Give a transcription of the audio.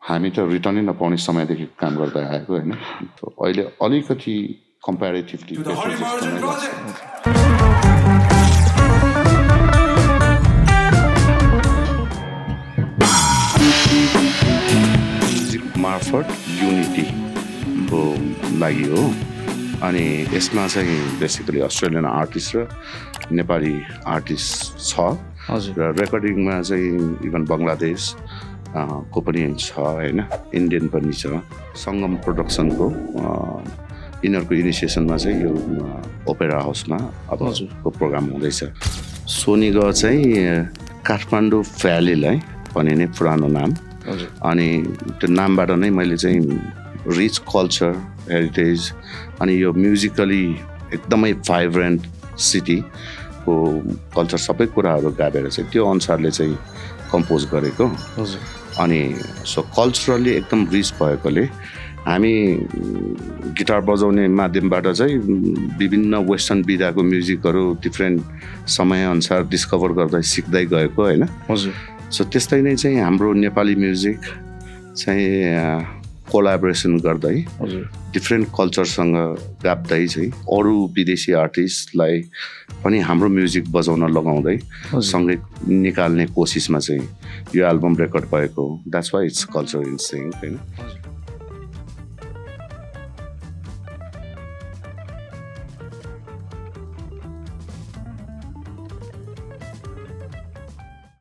हामी त रिटर्नै नपाउने समयदेखि काम गर्दै आएको होइन अहिले अलिकति कम्प्यारेटिभली म्युजिक मार्फत युनिटीको लागि हो अनि यसमा चाहिँ बेसिकली अस्ट्रेलियन आर्टिस्ट र नेपाली आर्टिस्ट छ र रेकर्डिङमा चाहिँ इभन बङ्गलादेश को पनि छ होइन इन्डियन पनि छ सङ्गम प्रोडक्सनको यिनीहरूको इनिसिएसनमा चाहिँ यो ओपेरा हाउसमा अब प्रोग्राम हुँदैछ सोनिग चाहिँ काठमाडौँ भ्यालीलाई भनिने पुरानो नाम अनि त्यो नामबाट नै मैले चाहिँ रिच कल्चर हेरिटेज अनि यो म्युजिकली एकदमै भाइब्रेन्ट सिटीको कल्चर सबै कुराहरू गाभेर चाहिँ त्यो अनुसारले चाहिँ कम्पोज गरेको अनि सो कल्चरली एकदम रिच भएकोले हामी गिटार बजाउने माध्यमबाट चाहिँ विभिन्न वेस्टर्न विधाको म्युजिकहरू डिफ्रेन्ट समयअनुसार डिस्कभर गर्दै सिक्दै गएको होइन सो त्यस्तै नै चाहिँ हाम्रो नेपाली म्युजिक चाहिँ कोलाबोरेसन गर्दै डिफ्रेन्ट कल्चरसँग गाप्दै चाहिँ अरू विदेशी आर्टिस्टलाई पनि हाम्रो म्युजिक बजाउन लगाउँदै सँगै निकाल्ने कोसिसमा चाहिँ यो एल्बम रेकर्ड भएको that's why it's culture in sing होइन